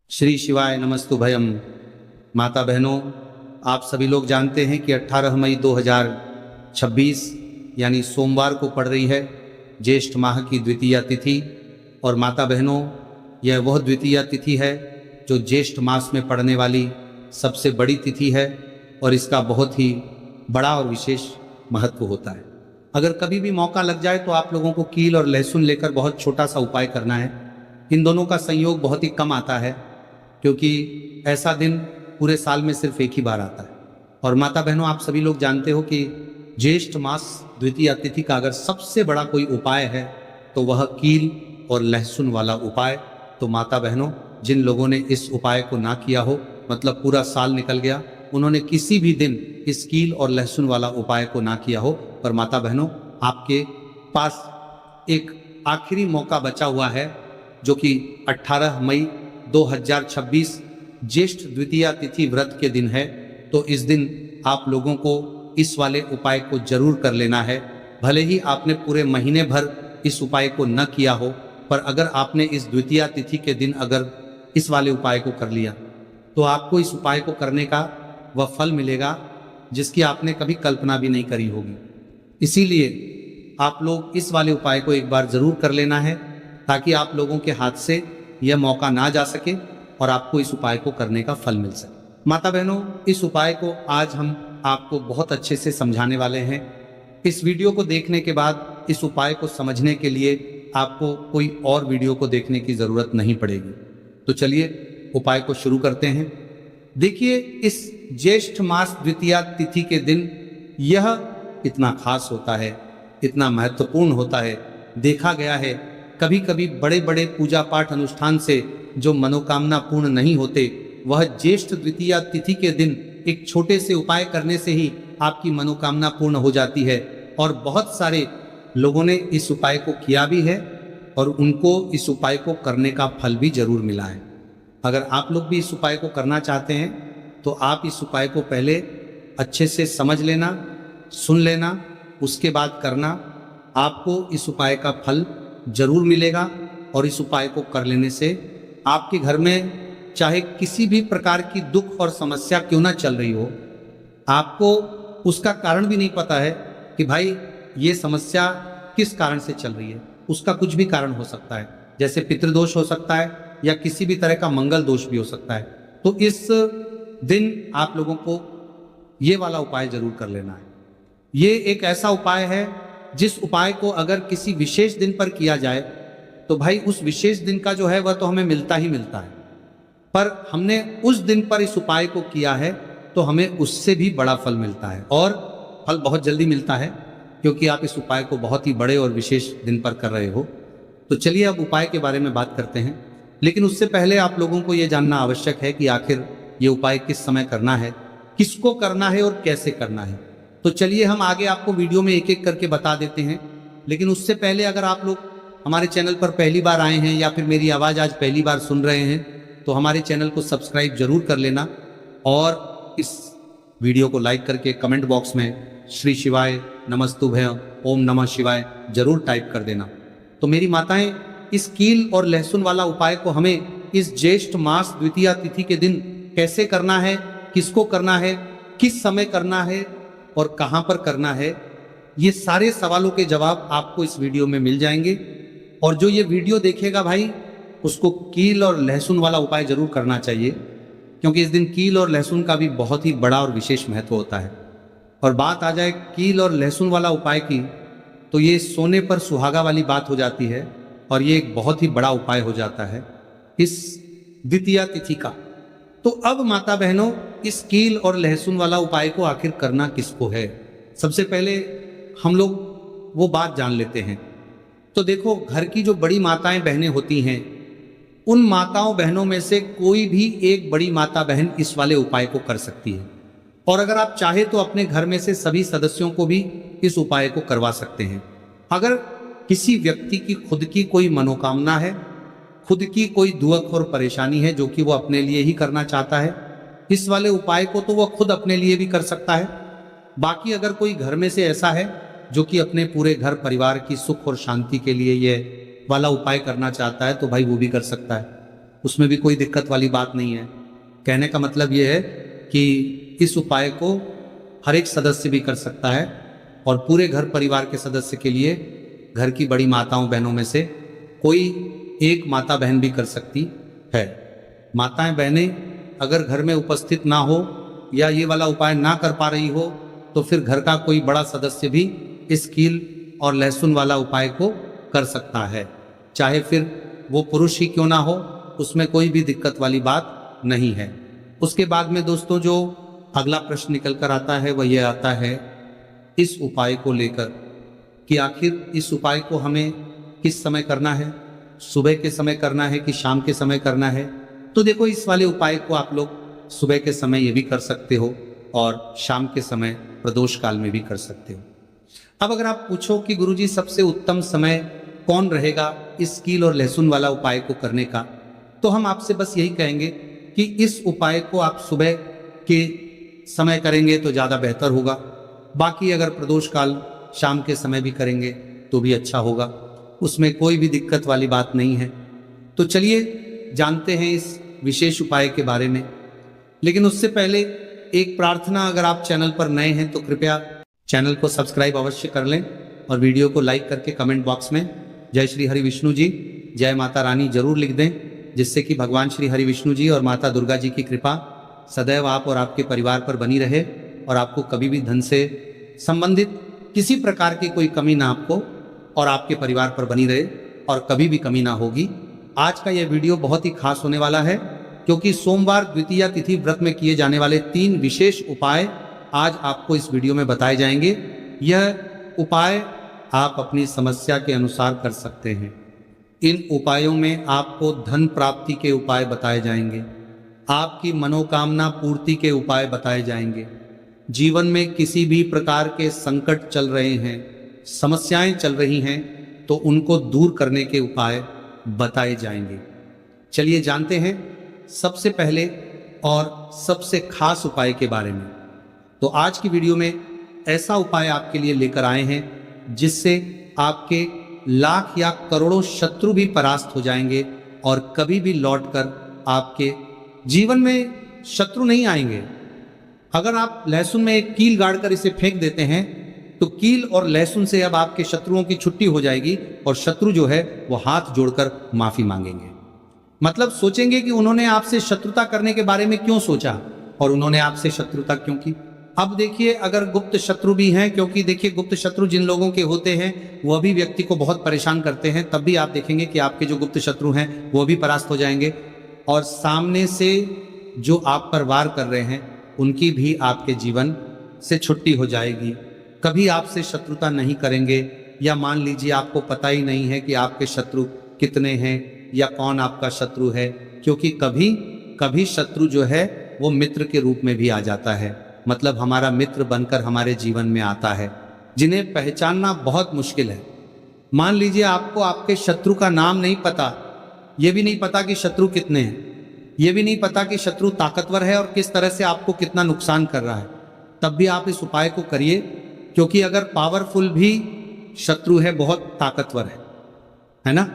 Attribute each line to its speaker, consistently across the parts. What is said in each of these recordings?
Speaker 1: श्री शिवाय नमस्तुभयम। माता बहनों, आप सभी लोग जानते हैं कि 18 मई 2026 यानी सोमवार को पड़ रही है ज्येष्ठ माह की द्वितीया तिथि। और माता बहनों, यह वह द्वितीया तिथि है जो ज्येष्ठ मास में पड़ने वाली सबसे बड़ी तिथि है और इसका बहुत ही बड़ा और विशेष महत्व होता है। अगर कभी भी मौका लग जाए तो आप लोगों को कील और लहसुन लेकर बहुत छोटा सा उपाय करना है। इन दोनों का संयोग बहुत ही कम आता है क्योंकि ऐसा दिन पूरे साल में सिर्फ एक ही बार आता है। और माता बहनों, आप सभी लोग जानते हो कि ज्येष्ठ मास द्वितीया तिथि का अगर सबसे बड़ा कोई उपाय है तो वह कील और लहसुन वाला उपाय। तो माता बहनों, जिन लोगों ने इस उपाय को ना किया हो, मतलब पूरा साल निकल गया, उन्होंने किसी भी दिन इस कील और लहसुन वाला उपाय को ना किया हो, पर माता बहनों, आपके पास एक आखिरी मौका बचा हुआ है जो कि 18 मई 2026 ज्येष्ठ द्वितीया तिथि व्रत के दिन है। तो इस दिन आप लोगों को इस वाले उपाय को जरूर कर लेना है। भले ही आपने पूरे महीने भर इस उपाय को न किया हो, पर अगर आपने इस द्वितीया तिथि के दिन अगर इस वाले उपाय को कर लिया तो आपको इस उपाय को करने का वह फल मिलेगा जिसकी आपने कभी कल्पना भी नहीं करी होगी। इसीलिए आप लोग इस वाले उपाय को एक बार जरूर कर लेना है ताकि आप लोगों के हाथ से यह मौका ना जा सके और आपको इस उपाय को करने का फल मिल सके। माता बहनों, इस उपाय को आज हम आपको बहुत अच्छे से समझाने वाले हैं। इस वीडियो को देखने के बाद इस उपाय को समझने के लिए आपको कोई और वीडियो को देखने की जरूरत नहीं पड़ेगी। तो चलिए उपाय को शुरू करते हैं। देखिए, इस ज्येष्ठ मास द्वितीया तिथि के दिन यह इतना खास होता है, इतना महत्वपूर्ण होता है। देखा गया है कभी कभी बड़े बड़े पूजा पाठ अनुष्ठान से जो मनोकामना पूर्ण नहीं होते, वह ज्येष्ठ द्वितीया तिथि के दिन एक छोटे से उपाय करने से ही आपकी मनोकामना पूर्ण हो जाती है। और बहुत सारे लोगों ने इस उपाय को किया भी है और उनको इस उपाय को करने का फल भी जरूर मिला है। अगर आप लोग भी इस उपाय को करना चाहते हैं तो आप इस उपाय को पहले अच्छे से समझ लेना, सुन लेना, उसके बाद करना। आपको इस उपाय का फल जरूर मिलेगा और इस उपाय को कर लेने से आपके घर में चाहे किसी भी प्रकार की दुख और समस्या क्यों ना चल रही हो, आपको उसका कारण भी नहीं पता है कि भाई ये समस्या किस कारण से चल रही है। उसका कुछ भी कारण हो सकता है, जैसे पितृदोष हो सकता है या किसी भी तरह का मंगल दोष भी हो सकता है। तो इस दिन आप लोगों को ये वाला उपाय जरूर कर लेना है। ये एक ऐसा उपाय है जिस उपाय को अगर किसी विशेष दिन पर किया जाए तो भाई उस विशेष दिन का जो है वह तो हमें मिलता ही मिलता है, पर हमने उस दिन पर इस उपाय को किया है तो हमें उससे भी बड़ा फल मिलता है और फल बहुत जल्दी मिलता है क्योंकि आप इस उपाय को बहुत ही बड़े और विशेष दिन पर कर रहे हो। तो चलिए अब उपाय के बारे में बात करते हैं, लेकिन उससे पहले आप लोगों को यह जानना आवश्यक है कि आखिर ये उपाय किस समय करना है, किसको करना है और कैसे करना है। तो चलिए हम आगे आपको वीडियो में एक एक करके बता देते हैं। लेकिन उससे पहले अगर आप लोग हमारे चैनल पर पहली बार आए हैं या फिर मेरी आवाज़ आज पहली बार सुन रहे हैं तो हमारे चैनल को सब्सक्राइब जरूर कर लेना और इस वीडियो को लाइक करके कमेंट बॉक्स में श्री शिवाय नमस्तुभ्यं ओम नमः शिवाय जरूर टाइप कर देना। तो मेरी माताएं, इस कील और लहसुन वाला उपाय को हमें इस ज्येष्ठ मास द्वितीया तिथि के दिन कैसे करना है, किसको करना है, किस समय करना है और कहां पर करना है, ये सारे सवालों के जवाब आपको इस वीडियो में मिल जाएंगे। और जो ये वीडियो देखेगा भाई, उसको कील और लहसुन वाला उपाय जरूर करना चाहिए क्योंकि इस दिन कील और लहसुन का भी बहुत ही बड़ा और विशेष महत्व होता है। और बात आ जाए कील और लहसुन वाला उपाय की तो ये सोने पर सुहागा वाली बात हो जाती है और ये एक बहुत ही बड़ा उपाय हो जाता है इस द्वितीया तिथि का। तो अब माता बहनों, इस कील और लहसुन वाला उपाय को आखिर करना किसको है, सबसे पहले हम लोग वो बात जान लेते हैं। तो देखो, घर की जो बड़ी माताएं बहनें होती हैं, उन माताओं बहनों में से कोई भी एक बड़ी माता बहन इस वाले उपाय को कर सकती है। और अगर आप चाहे तो अपने घर में से सभी सदस्यों को भी इस उपाय को करवा सकते हैं। अगर किसी व्यक्ति की खुद की कोई मनोकामना है, खुद की कोई दुख और परेशानी है जो कि वो अपने लिए ही करना चाहता है, इस वाले उपाय को तो वह खुद अपने लिए भी कर सकता है। बाकी अगर कोई घर में से ऐसा है जो कि अपने पूरे घर परिवार की सुख और शांति के लिए ये वाला उपाय करना चाहता है तो भाई वो भी कर सकता है। उसमें भी कोई दिक्कत वाली बात नहीं है। कहने का मतलब ये है कि इस उपाय को हर एक सदस्य भी कर सकता है और पूरे घर परिवार के सदस्य के लिए घर की बड़ी माताओं बहनों में से कोई एक माता बहन भी कर सकती है। माताएं बहनें अगर घर में उपस्थित ना हो या ये वाला उपाय ना कर पा रही हो तो फिर घर का कोई बड़ा सदस्य भी इस कील और लहसुन वाला उपाय को कर सकता है, चाहे फिर वो पुरुष ही क्यों ना हो, उसमें कोई भी दिक्कत वाली बात नहीं है। उसके बाद में दोस्तों जो अगला प्रश्न निकल कर आता है वह यह आता है इस उपाय को लेकर कि आखिर इस उपाय को हमें किस समय करना है, सुबह के समय करना है कि शाम के समय करना है। तो देखो, इस वाले उपाय को आप लोग सुबह के समय ये भी कर सकते हो और शाम के समय प्रदोष काल में भी कर सकते हो। अब अगर आप पूछो कि गुरुजी सबसे उत्तम समय कौन रहेगा इस कील और लहसुन वाला उपाय को करने का, तो हम आपसे बस यही कहेंगे कि इस उपाय को आप सुबह के समय करेंगे तो ज़्यादा बेहतर होगा। बाकी अगर प्रदोष काल शाम के समय भी करेंगे तो भी अच्छा होगा, उसमें कोई भी दिक्कत वाली बात नहीं है। तो चलिए जानते हैं इस विशेष उपाय के बारे में। लेकिन उससे पहले एक प्रार्थना, अगर आप चैनल पर नए हैं तो कृपया चैनल को सब्सक्राइब अवश्य कर लें और वीडियो को लाइक करके कमेंट बॉक्स में जय श्री हरि विष्णु जी, जय माता रानी जरूर लिख दें, जिससे कि भगवान श्री हरि विष्णु जी और माता दुर्गा जी की कृपा सदैव आप और आपके परिवार पर बनी रहे और आपको कभी भी धन से संबंधित किसी प्रकार की कोई कमी ना आपको और आपके परिवार पर बनी रहे और कभी भी कमी ना होगी। आज का यह वीडियो बहुत ही खास होने वाला है क्योंकि सोमवार द्वितीया तिथि व्रत में किए जाने वाले 3 विशेष उपाय आज आपको इस वीडियो में बताए जाएंगे। यह उपाय आप अपनी समस्या के अनुसार कर सकते हैं। इन उपायों में आपको धन प्राप्ति के उपाय बताए जाएंगे, आपकी मनोकामना पूर्ति के उपाय बताए जाएंगे। जीवन में किसी भी प्रकार के संकट चल रहे हैं, समस्याएं चल रही हैं, तो उनको दूर करने के उपाय बताए जाएंगे। चलिए जानते हैं सबसे पहले और सबसे खास उपाय के बारे में। तो आज की वीडियो में ऐसा उपाय आपके लिए लेकर आए हैं जिससे आपके लाख या करोड़ों शत्रु भी परास्त हो जाएंगे और कभी भी लौटकर आपके जीवन में शत्रु नहीं आएंगे। अगर आप लहसुन में एक कील गाड़कर इसे फेंक देते हैं तो कील और लहसुन से अब आपके शत्रुओं की छुट्टी हो जाएगी और शत्रु जो है वो हाथ जोड़कर माफी मांगेंगे। मतलब सोचेंगे कि उन्होंने आपसे शत्रुता करने के बारे में क्यों सोचा और उन्होंने आपसे शत्रुता क्यों की। अब देखिए, अगर गुप्त शत्रु भी हैं, क्योंकि देखिए गुप्त शत्रु जिन लोगों के होते हैं वह भी व्यक्ति को बहुत परेशान करते हैं, तब भी आप देखेंगे कि आपके जो गुप्त शत्रु हैं वो भी परास्त हो जाएंगे और सामने से जो आप पर वार कर रहे हैं उनकी भी आपके जीवन से छुट्टी हो जाएगी। कभी आपसे शत्रुता नहीं करेंगे, या मान लीजिए आपको पता ही नहीं है कि आपके शत्रु कितने हैं या कौन आपका शत्रु है, क्योंकि कभी कभी शत्रु जो है वो मित्र के रूप में भी आ जाता है, मतलब हमारा मित्र बनकर हमारे जीवन में आता है, जिन्हें पहचानना बहुत मुश्किल है। मान लीजिए आपको आपके शत्रु का नाम नहीं पता, ये भी नहीं पता कि शत्रु कितने हैं, ये भी नहीं पता कि शत्रु ताकतवर है और किस तरह से आपको कितना नुकसान कर रहा है, तब भी आप इस उपाय को करिए, क्योंकि अगर पावरफुल भी शत्रु है, बहुत ताकतवर है ना,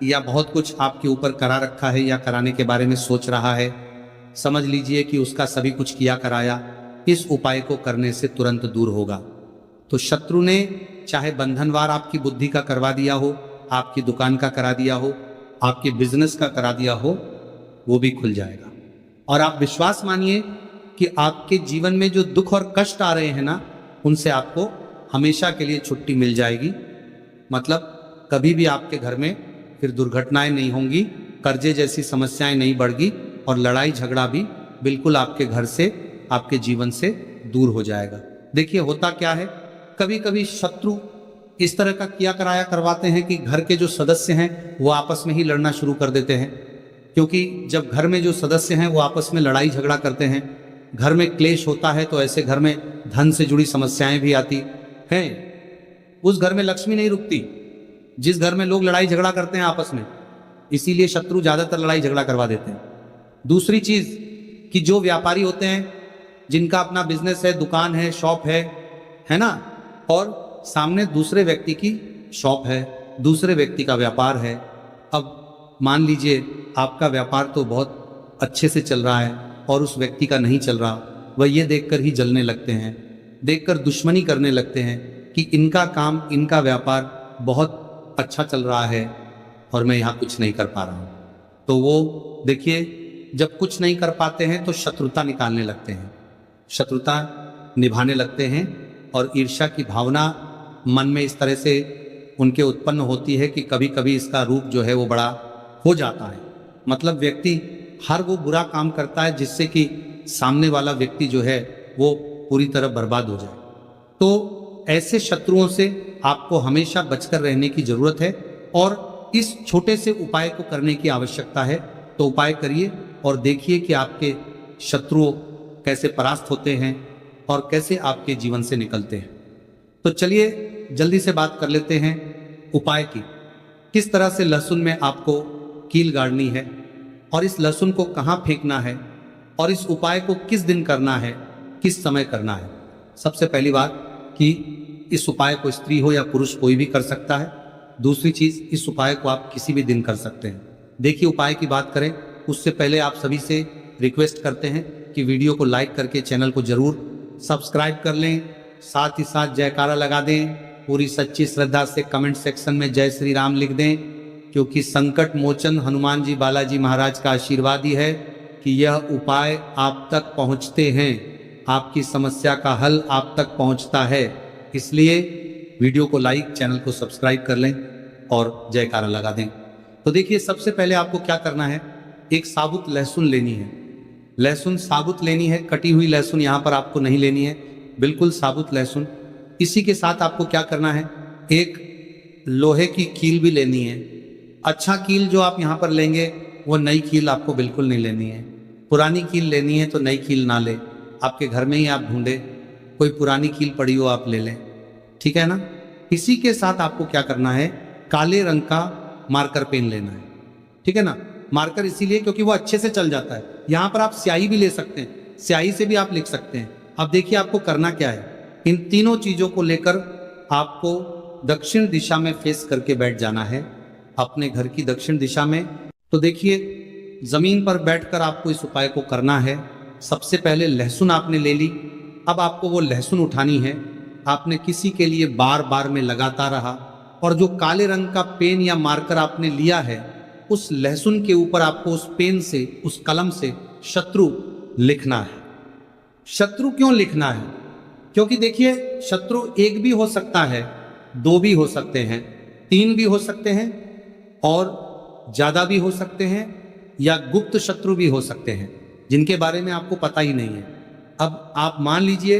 Speaker 1: या बहुत कुछ आपके ऊपर करा रखा है या कराने के बारे में सोच रहा है, समझ लीजिए कि उसका सभी कुछ किया कराया इस उपाय को करने से तुरंत दूर होगा। तो शत्रु ने चाहे बंधनवार आपकी बुद्धि का करवा दिया हो, आपकी दुकान का करा दिया हो, आपके बिजनेस का करा दिया हो, वो भी खुल जाएगा। और आप विश्वास मानिए कि आपके जीवन में जो दुख और कष्ट आ रहे हैं ना, उनसे आपको हमेशा के लिए छुट्टी मिल जाएगी। मतलब कभी भी आपके घर में फिर दुर्घटनाएं नहीं होंगी, कर्जे जैसी समस्याएं नहीं बढ़गी और लड़ाई झगड़ा भी बिल्कुल आपके घर से, आपके जीवन से दूर हो जाएगा। देखिए होता क्या है, कभी कभी शत्रु इस तरह का किया कराया करवाते हैं कि घर के जो सदस्य हैं वो आपस में ही लड़ना शुरू कर देते हैं, क्योंकि जब घर में जो सदस्य हैं वो आपस में लड़ाई झगड़ा करते हैं, घर में क्लेश होता है, तो ऐसे घर में धन से जुड़ी समस्याएं भी आती हैं। उस घर में लक्ष्मी नहीं रुकती जिस घर में लोग लड़ाई झगड़ा करते हैं आपस में, इसीलिए शत्रु ज्यादातर लड़ाई झगड़ा करवा देते हैं। दूसरी चीज कि जो व्यापारी होते हैं, जिनका अपना बिजनेस है, दुकान है, शॉप है ना, और सामने दूसरे व्यक्ति की शॉप है, दूसरे व्यक्ति का व्यापार है। अब मान लीजिए आपका व्यापार तो बहुत अच्छे से चल रहा है और उस व्यक्ति का नहीं चल रहा, वह ये देखकर ही जलने लगते हैं, देखकर दुश्मनी करने लगते हैं कि इनका काम, इनका व्यापार बहुत अच्छा चल रहा है और मैं यहाँ कुछ नहीं कर पा रहा हूँ। तो वो देखिए, जब कुछ नहीं कर पाते हैं तो शत्रुता निकालने लगते हैं, शत्रुता निभाने लगते हैं और ईर्ष्या की भावना मन में इस तरह से उनके उत्पन्न होती है कि कभी कभी इसका रूप जो है वो बड़ा हो जाता है। मतलब व्यक्ति हर वो बुरा काम करता है जिससे कि सामने वाला व्यक्ति जो है वो पूरी तरह बर्बाद हो जाए। तो ऐसे शत्रुओं से आपको हमेशा बचकर रहने की जरूरत है और इस छोटे से उपाय को करने की आवश्यकता है। तो उपाय करिए और देखिए कि आपके शत्रुओं कैसे परास्त होते हैं और कैसे आपके जीवन से निकलते हैं। तो चलिए जल्दी से बात कर लेते हैं उपाय की। किस तरह से लहसुन में आपको कील गाड़नी है और इस लहसुन को कहाँ फेंकना है और इस उपाय को किस दिन करना है, किस समय करना है। सबसे पहली बात कि इस उपाय को स्त्री हो या पुरुष कोई भी कर सकता है। दूसरी चीज, इस उपाय को आप किसी भी दिन कर सकते हैं। देखिए, उपाय की बात करें उससे पहले आप सभी से रिक्वेस्ट करते हैं कि वीडियो को लाइक करके चैनल को जरूर सब्सक्राइब कर लें, साथ ही साथ जयकारा लगा दें, पूरी सच्ची श्रद्धा से कमेंट सेक्शन में जय श्री राम लिख दें, क्योंकि संकट मोचन हनुमान जी बालाजी महाराज का आशीर्वाद ही है कि यह उपाय आप तक पहुंचते हैं, आपकी समस्या का हल आप तक पहुंचता है। इसलिए वीडियो को लाइक, चैनल को सब्सक्राइब कर लें और जयकारा लगा दें। तो देखिए, सबसे पहले आपको क्या करना है, एक साबुत लहसुन लेनी है। लहसुन साबुत लेनी है, कटी हुई लहसुन यहाँ पर आपको नहीं लेनी है, बिल्कुल साबुत लहसुन। इसी के साथ आपको क्या करना है, एक लोहे की कील भी लेनी है। अच्छा कील जो आप यहाँ पर लेंगे वो नई कील आपको बिल्कुल नहीं लेनी है। पुरानी कील लेनी है तो नई कील ना ले, आपके घर में ही आप ढूंढे कोई पुरानी कील पड़ी हो आप ले लें, ठीक है ना। इसी के साथ आपको क्या करना है, काले रंग का मार्कर पेन लेना है, ठीक है ना। मार्कर इसीलिए क्योंकि वो अच्छे से चल जाता है। यहाँ पर आप स्याही भी ले सकते हैं, स्याही से भी आप लिख सकते हैं। अब देखिए आपको करना क्या है, इन तीनों चीजों को लेकर आपको दक्षिण दिशा में फेस करके बैठ जाना है, अपने घर की दक्षिण दिशा में। तो देखिए, जमीन पर बैठकर आपको इस उपाय को करना है। सबसे पहले लहसुन आपने ले ली, अब आपको वो लहसुन उठानी है। आपने किसी के लिए बार बार में लगाता रहा और जो काले रंग का पेन या मार्कर आपने लिया है उस लहसुन के ऊपर आपको उस पेन से, उस कलम से शत्रु लिखना है। शत्रु क्यों लिखना है, क्योंकि देखिए, शत्रु एक भी हो सकता है, दो भी हो सकते हैं, तीन भी हो सकते हैं और ज्यादा भी हो सकते हैं, या गुप्त शत्रु भी हो सकते हैं जिनके बारे में आपको पता ही नहीं है। अब आप मान लीजिए